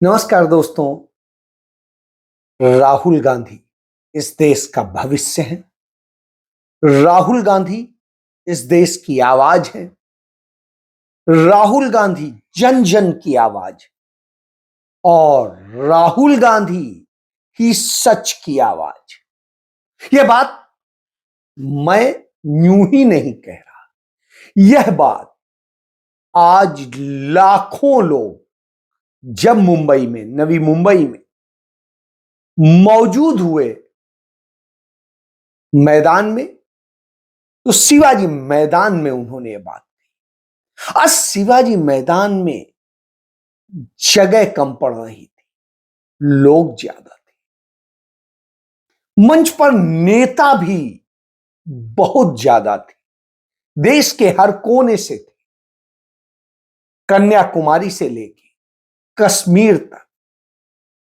नमस्कार दोस्तों। राहुल गांधी इस देश का भविष्य है। राहुल गांधी इस देश की आवाज है। राहुल गांधी जन जन की आवाज है और राहुल गांधी ही सच की आवाज। यह बात मैं यूं ही नहीं कह रहा, यह बात आज लाखों लोग जब मुंबई में, नवी मुंबई में मौजूद हुए मैदान में, तो शिवाजी मैदान में उन्होंने ये बात कही। आज शिवाजी मैदान में जगह कम पड़ रही थी, लोग ज्यादा थे, मंच पर नेता भी बहुत ज्यादा थे, देश के हर कोने से थे, कन्याकुमारी से लेके कश्मीर तक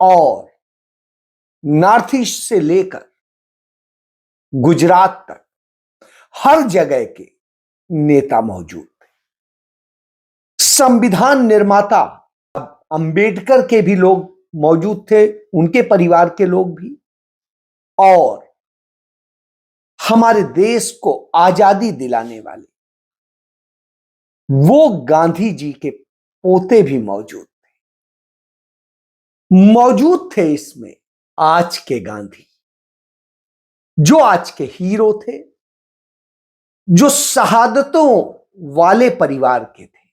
और नॉर्थ ईस्ट से लेकर गुजरात तक हर जगह के नेता मौजूद थे। संविधान निर्माता अंबेडकर के भी लोग मौजूद थे, उनके परिवार के लोग भी, और हमारे देश को आजादी दिलाने वाले वो गांधी जी के पोते भी मौजूद थे इसमें आज के गांधी, जो आज के हीरो थे, जो शहादतों वाले परिवार के थे,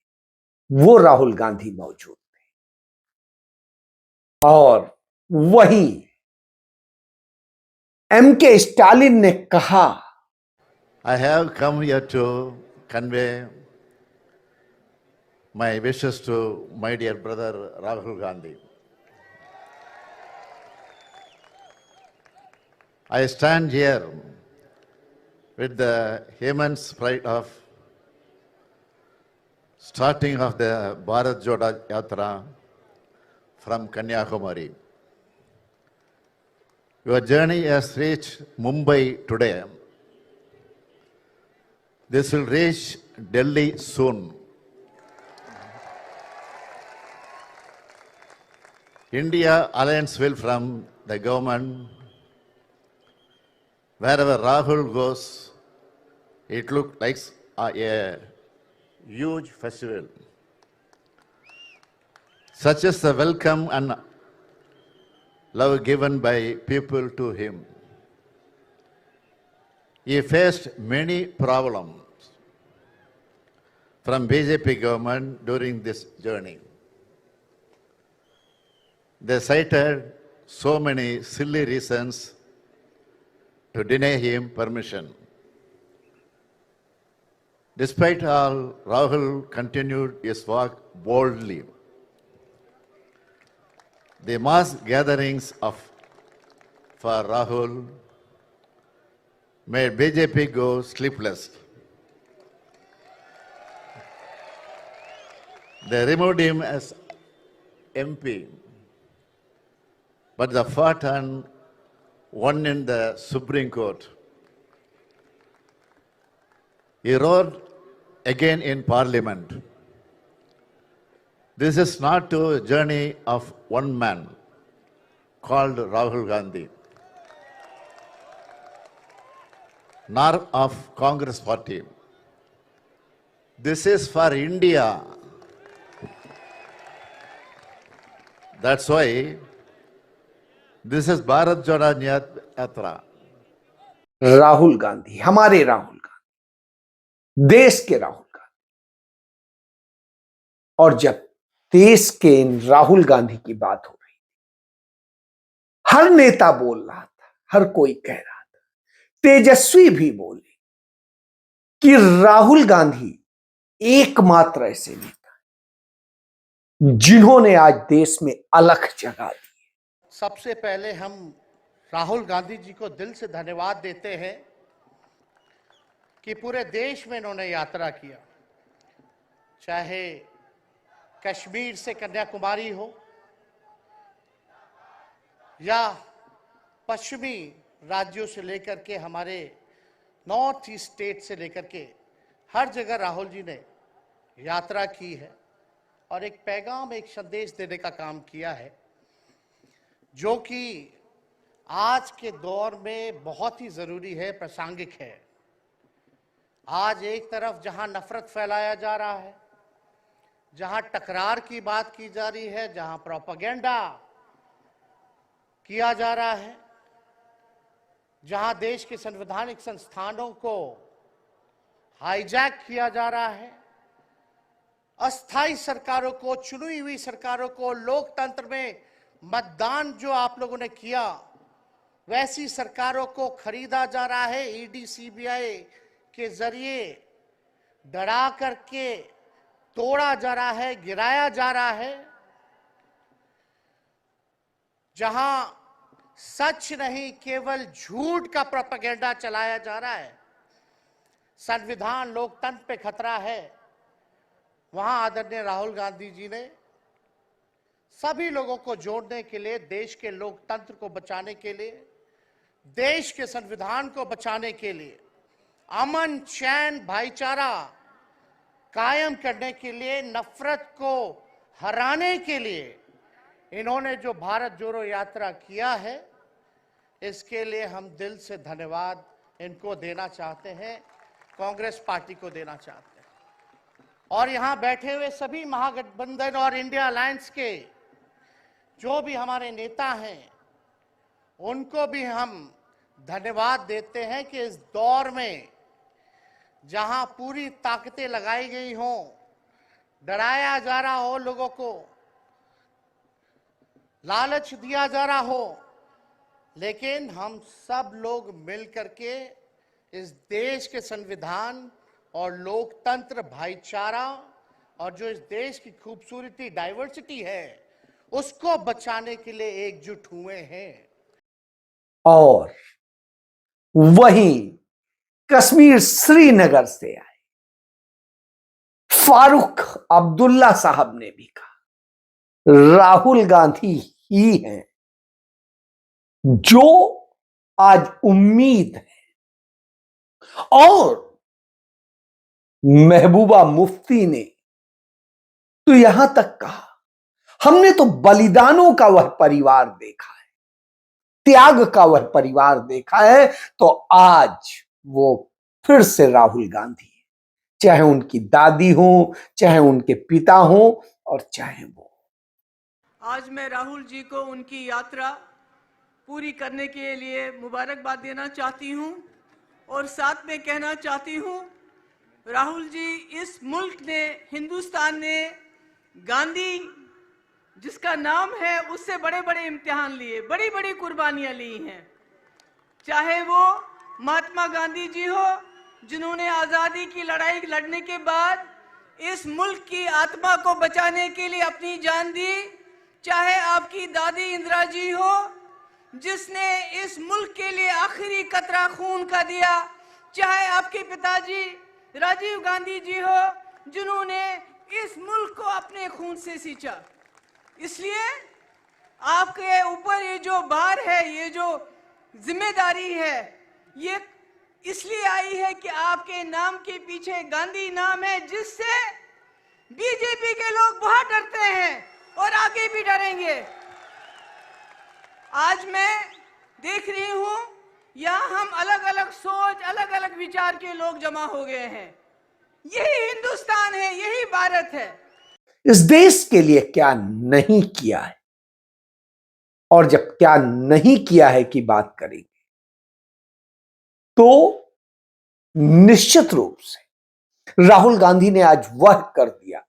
वो राहुल गांधी मौजूद थे। और वहीं एमके स्टालिन ने कहा, I have come here to convey my wishes to my dear brother Rahul Gandhi. I stand here with the immense pride of starting of the Bharat Jodo Yatra from Kanyakumari. Your journey has reached Mumbai today. This will reach Delhi soon. India alliance will from the government. Wherever Rahul goes, it looks like a huge festival. Such is the welcome and love given by people to him. He faced many problems from BJP government during this journey. They cited so many silly reasons to deny him permission. Despite all, Rahul continued his work boldly. The mass gatherings for Rahul made BJP go sleepless. They removed him as MP, but the fought and won in the Supreme Court. He wrote again in Parliament. This is not a journey of one man called Rahul Gandhi, nor of Congress party. This is for India. That's why this is Bharat Jodo Yatra. Rahul Gandhi, हमारे राहुल गांधी, देश के राहुल गांधी। और जब देश के इन राहुल गांधी की बात हो रही थी, हर नेता बोल रहा था, हर कोई कह रहा था, तेजस्वी भी बोले कि राहुल गांधी एकमात्र ऐसे नेता जिन्होंने आज देश में अलख जगा दी। सबसे पहले हम राहुल गांधी जी को दिल से धन्यवाद देते हैं कि पूरे देश में इन्होंने यात्रा किया, चाहे कश्मीर से कन्याकुमारी हो या पश्चिमी राज्यों से लेकर के हमारे नॉर्थ ईस्ट स्टेट से लेकर के हर जगह राहुल जी ने यात्रा की है और एक पैगाम, एक संदेश देने का काम किया है, जो कि आज के दौर में बहुत ही जरूरी है, प्रासंगिक है। आज एक तरफ जहां नफरत फैलाया जा रहा है, जहां टकरार की बात की जा रही है, जहां प्रोपेगेंडा किया जा रहा है, जहां देश के संवैधानिक संस्थानों को हाईजैक किया जा रहा है, अस्थाई सरकारों को, चुनी हुई सरकारों को, लोकतंत्र में मतदान जो आप लोगों ने किया, वैसी सरकारों को खरीदा जा रहा है, ईडी सीबीआई के जरिए डरा करके तोड़ा जा रहा है, गिराया जा रहा है। जहां सच नहीं, केवल झूठ का प्रोपेगेंडा चलाया जा रहा है, संविधान लोकतंत्र पे खतरा है, वहां आदरणीय राहुल गांधी जी ने सभी लोगों को जोड़ने के लिए, देश के लोकतंत्र को बचाने के लिए, देश के संविधान को बचाने के लिए, अमन चैन भाईचारा कायम करने के लिए, नफरत को हराने के लिए इन्होंने जो भारत जोड़ो यात्रा किया है, इसके लिए हम दिल से धन्यवाद इनको देना चाहते हैं, कांग्रेस पार्टी को देना चाहते हैं। और यहां बैठे हुए सभी महागठबंधन और इंडिया अलायंस के जो भी हमारे नेता हैं, उनको भी हम धन्यवाद देते हैं कि इस दौर में जहां पूरी ताकतें लगाई गई हों, डराया जा रहा हो, लोगों को लालच दिया जा रहा हो, लेकिन हम सब लोग मिल करके इस देश के संविधान और लोकतंत्र, भाईचारा और जो इस देश की खूबसूरती, डाइवर्सिटी है, उसको बचाने के लिए एकजुट हुए हैं। और वहीं कश्मीर श्रीनगर से आए फारूक अब्दुल्ला साहब ने भी कहा, राहुल गांधी ही हैं जो आज उम्मीद है। और महबूबा मुफ्ती ने तो यहां तक कहा, हमने तो बलिदानों का वह परिवार देखा है, त्याग का वह परिवार देखा है, तो आज वो फिर से राहुल गांधी है, चाहे उनकी दादी हो, चाहे उनके पिता हो, और चाहे वो। आज मैं राहुल जी को उनकी यात्रा पूरी करने के लिए मुबारकबाद देना चाहती हूं और साथ में कहना चाहती हूं, राहुल जी, इस मुल्क ने, हिंदुस्तान ने गांधी जिसका नाम है, उससे बड़े बड़े इम्तिहान लिए, बड़ी बड़ी कुर्बानियां ली हैं। चाहे वो महात्मा गांधी जी हो, जिन्होंने आज़ादी की लड़ाई लड़ने के बाद इस मुल्क की आत्मा को बचाने के लिए अपनी जान दी, चाहे आपकी दादी इंदिरा जी हो, जिसने इस मुल्क के लिए आखिरी कतरा खून का दिया, चाहे आपके पिताजी राजीव गांधी जी हो, जिन्होंने इस मुल्क को अपने खून से सींचा। इसलिए आपके ऊपर ये जो भार है, ये जो जिम्मेदारी है, ये इसलिए आई है कि आपके नाम के पीछे गांधी नाम है, जिससे बीजेपी के लोग बहुत डरते हैं और आगे भी डरेंगे। आज मैं देख रही हूं, यहां हम अलग अलग सोच, अलग अलग विचार के लोग जमा हो गए हैं। यही हिंदुस्तान है, यही भारत है। इस देश के लिए क्या नहीं किया है, और जब क्या नहीं किया है की बात करेंगे, तो निश्चित रूप से राहुल गांधी ने आज वह कर दिया,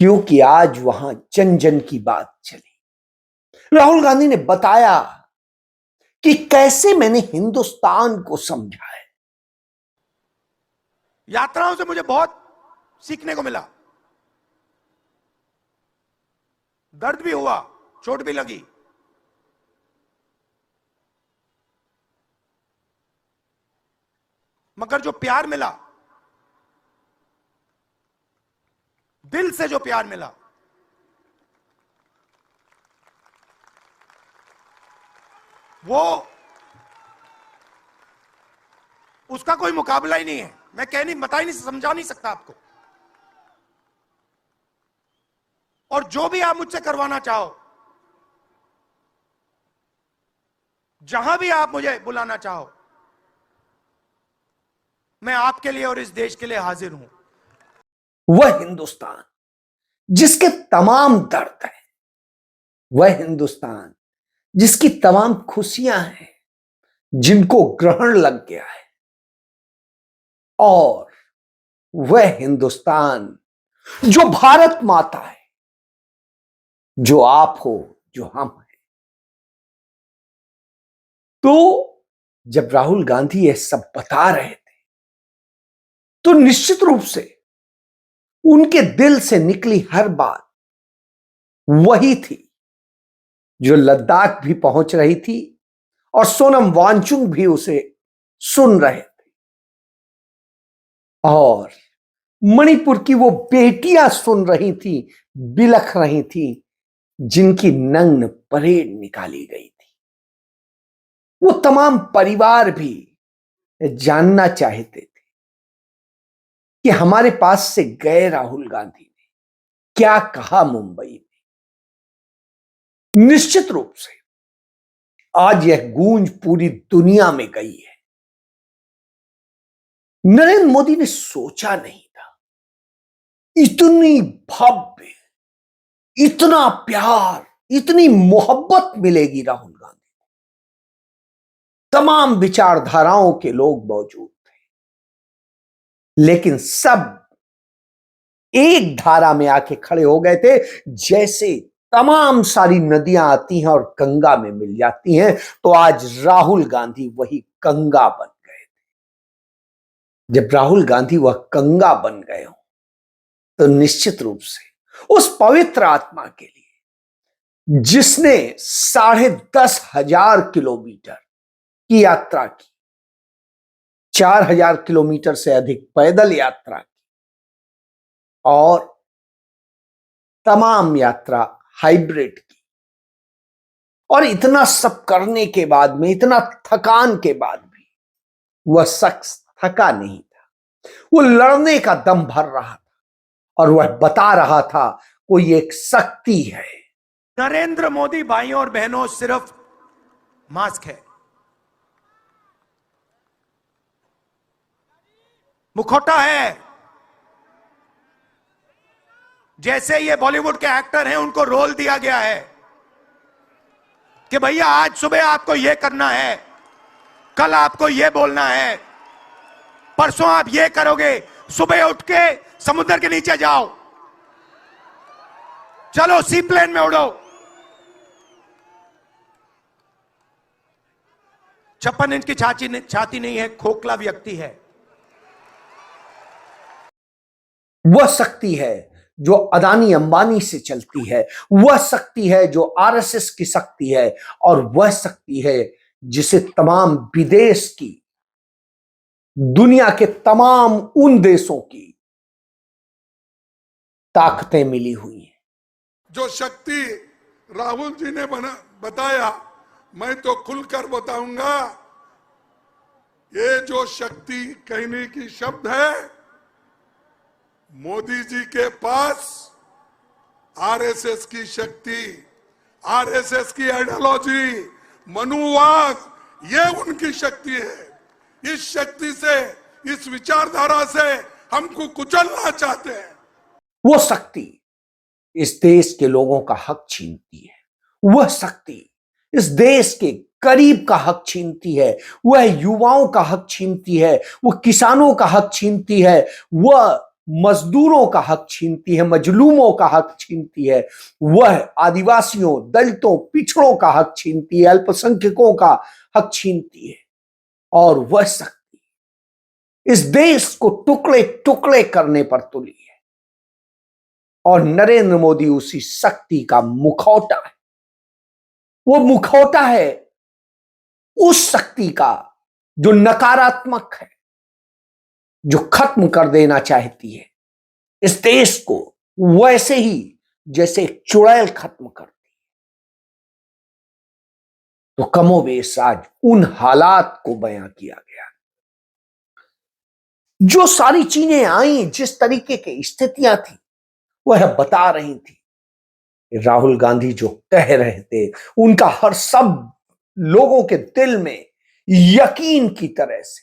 क्योंकि आज वहां जन जन की बात चली। राहुल गांधी ने बताया कि कैसे मैंने हिंदुस्तान को समझा है। यात्राओं से मुझे बहुत सीखने को मिला, दर्द भी हुआ, चोट भी लगी, मगर जो प्यार मिला, दिल से जो प्यार मिला, वो उसका कोई मुकाबला ही नहीं है। मैं बता ही नहीं, समझा नहीं सकता आपको। और जो भी आप मुझसे करवाना चाहो, जहां भी आप मुझे बुलाना चाहो, मैं आपके लिए और इस देश के लिए हाजिर हूं। वह हिंदुस्तान जिसके तमाम दर्द हैं, वह हिंदुस्तान जिसकी तमाम खुशियां हैं, जिनको ग्रहण लग गया है, और वह हिंदुस्तान जो भारत माता है, जो आप हो, जो हम हैं। तो जब राहुल गांधी यह सब बता रहे थे, तो निश्चित रूप से उनके दिल से निकली हर बात वही थी जो लद्दाख भी पहुंच रही थी और सोनम वांगचुक भी उसे सुन रहे थे, और मणिपुर की वो बेटियां सुन रही थी, बिलख रही थी, जिनकी नग्न परेड निकाली गई थी। वो तमाम परिवार भी जानना चाहते थे कि हमारे पास से गए राहुल गांधी ने क्या कहा मुंबई में। निश्चित रूप से आज यह गूंज पूरी दुनिया में गई है। नरेंद्र मोदी ने सोचा नहीं था इतनी भव्य, इतना प्यार, इतनी मोहब्बत मिलेगी राहुल गांधी को। तमाम विचारधाराओं के लोग मौजूद थे, लेकिन सब एक धारा में आके खड़े हो गए थे। जैसे तमाम सारी नदियां आती हैं और गंगा में मिल जाती हैं, तो आज राहुल गांधी वही गंगा बन गए थे। जब राहुल गांधी वह गंगा बन गए हो, तो निश्चित रूप से उस पवित्र आत्मा के लिए जिसने 10,500 किलोमीटर की यात्रा की, 4,000 किलोमीटर से अधिक पैदल यात्रा की, और तमाम यात्रा हाइब्रिड की, और इतना सब करने के बाद में, इतना थकान के बाद भी वह शख्स थका नहीं था। वो लड़ने का दम भर रहा था, और वह बता रहा था कोई एक शक्ति है। नरेंद्र मोदी भाइयों और बहनों सिर्फ मास्क है, मुखौटा है। जैसे ये बॉलीवुड के एक्टर हैं, उनको रोल दिया गया है कि भैया आज सुबह आपको ये करना है, कल आपको ये बोलना है, परसों आप ये करोगे, सुबह उठ के समुद्र के नीचे जाओ, चलो सी प्लेन में उड़ो। 56 इंच की छाती नहीं है, खोखला व्यक्ति है। वह शक्ति है जो अदानी अंबानी से चलती है, वह शक्ति है जो आरएसएस की शक्ति है, और वह शक्ति है जिसे तमाम विदेश की, दुनिया के तमाम उन देशों की ताकतें मिली हुई हैं। जो शक्ति राहुल जी ने बताया, मैं तो खुलकर बताऊंगा, ये जो शक्ति कहने की शब्द है, मोदी जी के पास आरएसएस की शक्ति, आरएसएस की आइडियोलॉजी, मनुवाद, ये उनकी शक्ति है। इस शक्ति से, इस विचारधारा से हमको कुचलना चाहते हैं। वो शक्ति इस देश के लोगों का हक छीनती है, वह शक्ति इस देश के गरीब का हक छीनती है, वह युवाओं का हक छीनती है, वह किसानों का हक छीनती है, वह मजदूरों का हक छीनती है, मजलूमों का हक छीनती है, वह आदिवासियों, दलितों, पिछड़ों का हक छीनती है, अल्पसंख्यकों का हक छीनती है। और वह शक्ति इस देश को टुकड़े टुकड़े करने पर तुली है, और नरेंद्र मोदी उसी शक्ति का मुखौटा है। वो मुखौटा है उस शक्ति का जो नकारात्मक है, जो खत्म कर देना चाहती है इस देश को, वैसे ही जैसे चुड़ैल खत्म करती है। तो कमोबेश आज उन हालात को बयां किया गया। जो सारी चीजें आई, जिस तरीके की स्थितियां थी, वह बता रही थी राहुल गांधी जो कह रहे थे उनका हर सब लोगों के दिल में यकीन की तरह से,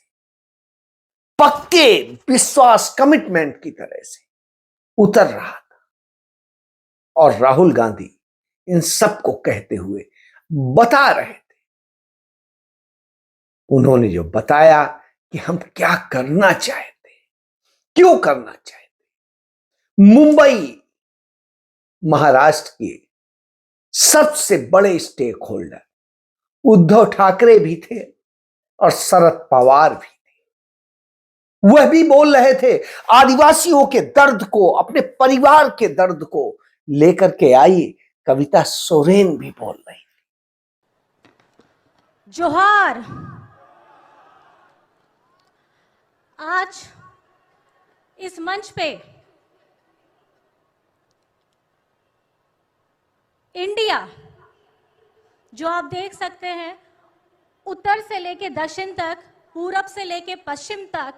पक्के विश्वास, कमिटमेंट की तरह से उतर रहा था। और राहुल गांधी इन सबको कहते हुए बता रहे थे, उन्होंने जो बताया कि हम क्या करना चाहते, क्यों करना चाहते। मुंबई महाराष्ट्र के सबसे बड़े स्टेक होल्डर उद्धव ठाकरे भी थे और शरद पवार भी थे। वह भी बोल रहे थे, आदिवासियों के दर्द को, अपने परिवार के दर्द को लेकर के आई। कविता सोरेन भी बोल रही। जोहार। आज इस मंच पे इंडिया, जो आप देख सकते हैं, उत्तर से लेके दक्षिण तक, पूरब से लेके पश्चिम तक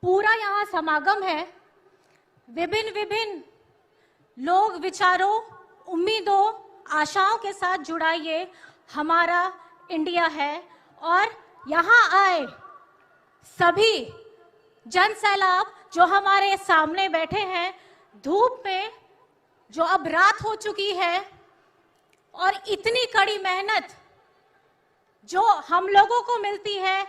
पूरा यहाँ समागम है। विभिन्न विभिन्न लोग, विचारों, उम्मीदों, आशाओं के साथ जुड़ा ये हमारा इंडिया है। और यहाँ आए सभी जन सैलाब जो हमारे सामने बैठे हैं, धूप में, जो अब रात हो चुकी है, और इतनी कड़ी मेहनत जो हम लोगों को मिलती है।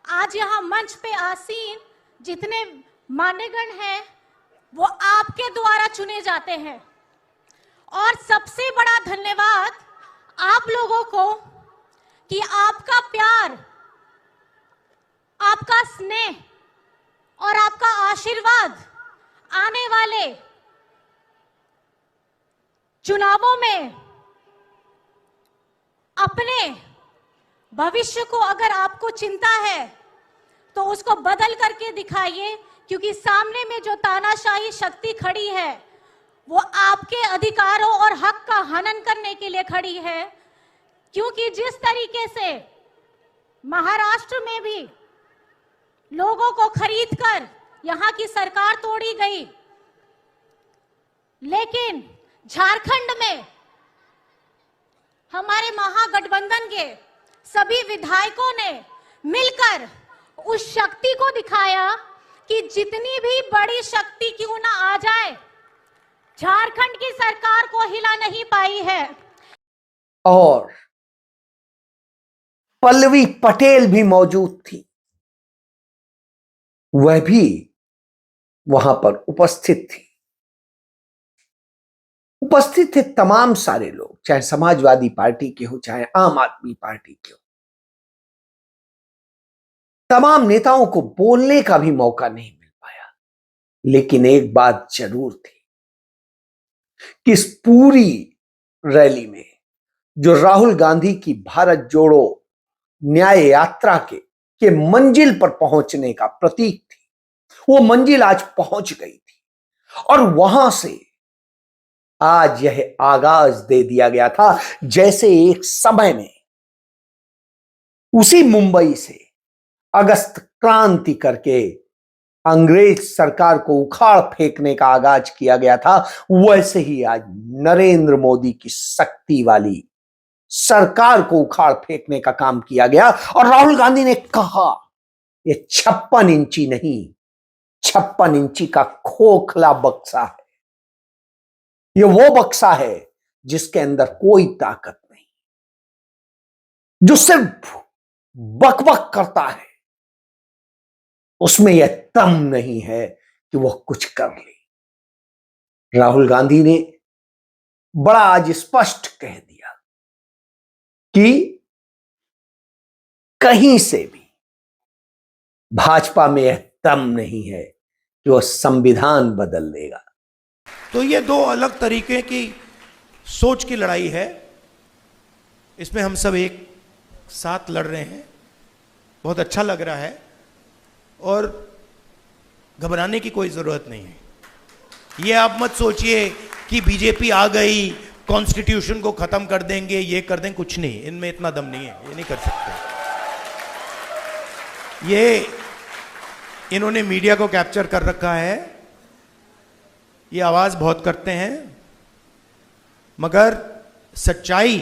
आज यहाँ मंच पे आसीन जितने मान्यगण हैं वो आपके द्वारा चुने जाते हैं। और सबसे बड़ा धन्यवाद आप लोगों को कि आपका प्यार, आपका स्नेह और आपका आशीर्वाद आने वाले चुनावों में अपने भविष्य को अगर आपको चिंता है तो उसको बदल करके दिखाइए, क्योंकि सामने में जो तानाशाही शक्ति खड़ी है वो आपके अधिकारों और हक का हनन करने के लिए खड़ी है। क्योंकि जिस तरीके से महाराष्ट्र में भी लोगों को खरीदकर यहाँ की सरकार तोड़ी गई, लेकिन झारखंड में हमारे महागठबंधन के सभी विधायकों ने मिलकर उस शक्ति को दिखाया कि जितनी भी बड़ी शक्ति क्यों ना आ जाए, झारखंड की सरकार को हिला नहीं पाई है। और पल्लवी पटेल भी मौजूद थी, वह भी वहां पर उपस्थित थी। उपस्थित थे तमाम सारे लोग, चाहे समाजवादी पार्टी के हो, चाहे आम आदमी पार्टी के हो। तमाम नेताओं को बोलने का भी मौका नहीं मिल पाया, लेकिन एक बात जरूर थी कि इस पूरी रैली में जो राहुल गांधी की भारत जोड़ो न्याय यात्रा के मंजिल पर पहुंचने का प्रतीक थी, वो मंजिल आज पहुंच गई थी। और वहां से आज यह आगाज दे दिया गया था, जैसे एक समय में उसी मुंबई से अगस्त क्रांति करके अंग्रेज सरकार को उखाड़ फेंकने का आगाज किया गया था, वैसे ही आज नरेंद्र मोदी की शक्ति वाली सरकार को उखाड़ फेंकने का काम किया गया। और राहुल गांधी ने कहा, ये 56 इंची नहीं, 56 इंची का खोखला बक्सा है। ये वो बक्सा है जिसके अंदर कोई ताकत नहीं, जो सिर्फ बकबक करता है, उसमें यह दम नहीं है कि वह कुछ कर ले। राहुल गांधी ने बड़ा आज स्पष्ट कह दिया कि कहीं से भी भाजपा में यह दम नहीं है कि वह संविधान बदल देगा। तो ये दो अलग तरीके की सोच की लड़ाई है, इसमें हम सब एक साथ लड़ रहे हैं। बहुत अच्छा लग रहा है और घबराने की कोई ज़रूरत नहीं है। ये आप मत सोचिए कि बीजेपी आ गई, कॉन्स्टिट्यूशन को ख़त्म कर देंगे, ये कर देंगे, कुछ नहीं, इनमें इतना दम नहीं है, ये नहीं कर सकते। ये इन्होंने मीडिया को कैप्चर कर रखा है, ये आवाज़ बहुत करते हैं, मगर सच्चाई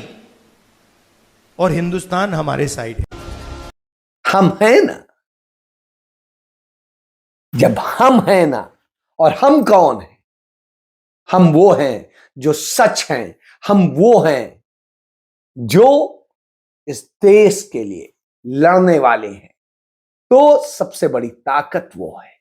और हिंदुस्तान हमारे साइड है। हम हैं ना, जब हम हैं ना, और हम कौन हैं? हम वो हैं जो सच हैं, हम वो हैं जो इस देश के लिए लड़ने वाले हैं। तो सबसे बड़ी ताकत वो है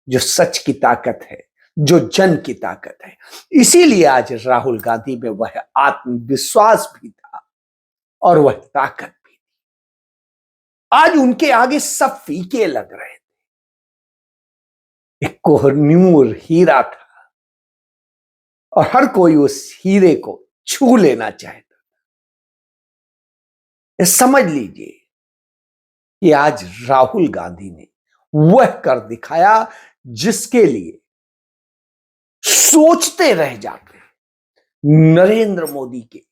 जो सच की ताकत है, जो जन की ताकत है। इसीलिए आज राहुल गांधी में वह आत्मविश्वास भी था और वह ताकत भी थी। आज उनके आगे सब फीके लग रहे थे। एक कोहिनूर हीरा था और हर कोई उस हीरे को छू लेना चाहता था। समझ लीजिए कि आज राहुल गांधी ने वह कर दिखाया जिसके लिए सोचते रह जाते नरेंद्र मोदी के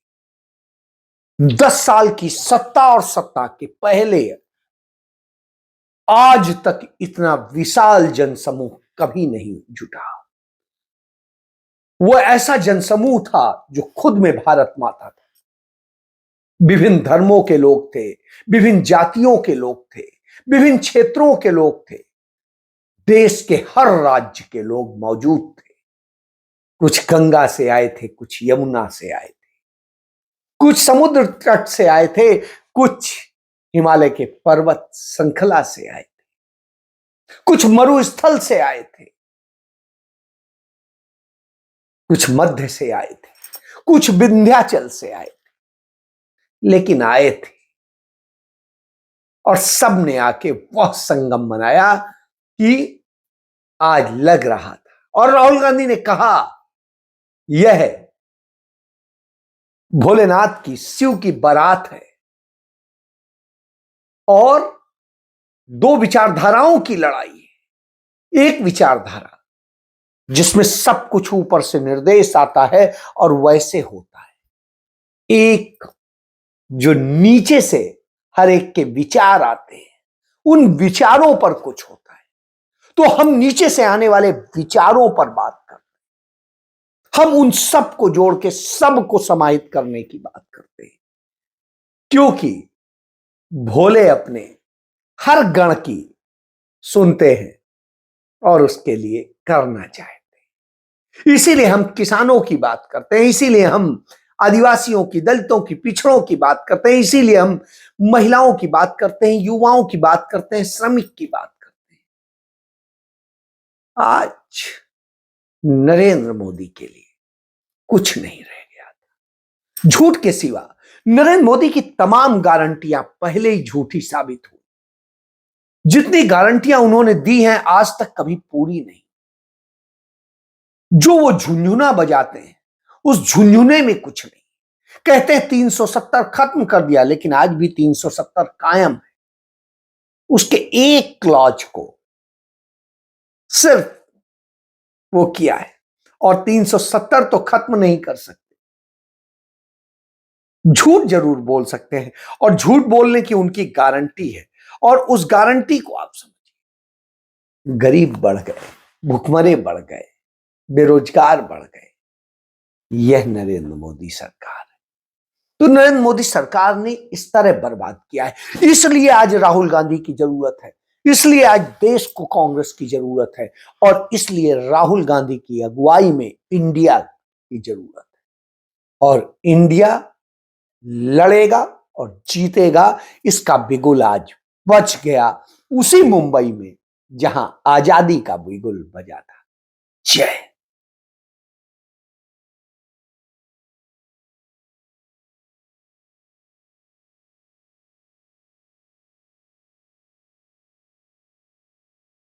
10 साल की सत्ता और सत्ता के पहले आज तक इतना विशाल जनसमूह कभी नहीं जुटा। वह ऐसा जनसमूह था जो खुद में भारत माता था। विभिन्न धर्मों के लोग थे, विभिन्न जातियों के लोग थे, विभिन्न क्षेत्रों के लोग थे, देश के हर राज्य के लोग मौजूद थे। कुछ गंगा से आए थे, कुछ यमुना से आए थे, कुछ समुद्र तट से आए थे, कुछ हिमालय के पर्वत श्रृंखला से आए थे, कुछ मरुस्थल से आए थे, कुछ मध्य से आए थे, कुछ विंध्याचल से आए थे, लेकिन आए थे और सब ने आके वह संगम मनाया कि आज लग रहा था। और राहुल गांधी ने कहा यह भोलेनाथ की, शिव की बारात है और दो विचारधाराओं की लड़ाई है। एक विचारधारा जिसमें सब कुछ ऊपर से निर्देश आता है और वैसे होता है, एक जो नीचे से हर एक के विचार आते हैं, उन विचारों पर कुछ होता है। तो हम नीचे से आने वाले विचारों पर बात करते हैं, हम उन सब को जोड़ के सब को समाहित करने की बात करते हैं, क्योंकि भोले अपने हर गण की सुनते हैं और उसके लिए करना चाहते हैं। इसीलिए हम किसानों की बात करते हैं, इसीलिए हम आदिवासियों की, दलितों की, पिछड़ों की बात करते हैं, इसीलिए हम महिलाओं की बात करते हैं, युवाओं की बात करते हैं, श्रमिक की बात करते हैं। आज नरेंद्र मोदी के लिए कुछ नहीं रह गया था। झूठ के सिवा नरेंद्र मोदी की तमाम गारंटियां पहले ही झूठी साबित हुई। जितनी गारंटियां उन्होंने दी हैं आज तक कभी पूरी नहीं। जो वो झुंझुना बजाते हैं उस झुंझुने में कुछ नहीं। कहते हैं 370 खत्म कर दिया, लेकिन आज भी 370 कायम है। उसके एक क्लॉज को सिर्फ वो किया है और 370 तो खत्म नहीं कर सकते। झूठ जरूर बोल सकते हैं और झूठ बोलने की उनकी गारंटी है, और उस गारंटी को आप समझिए। गरीब बढ़ गए, भुखमरे बढ़ गए, बेरोजगार बढ़ गए। यह नरेंद्र मोदी सरकार है। तो नरेंद्र मोदी सरकार ने इस तरह बर्बाद किया है। इसलिए आज राहुल गांधी की जरूरत है, इसलिए आज देश को कांग्रेस की जरूरत है, और इसलिए राहुल गांधी की अगुवाई में इंडिया की जरूरत है। और इंडिया लड़ेगा और जीतेगा। इसका बिगुल आज बच गया उसी मुंबई में जहां आजादी का बिगुल बजा था। जय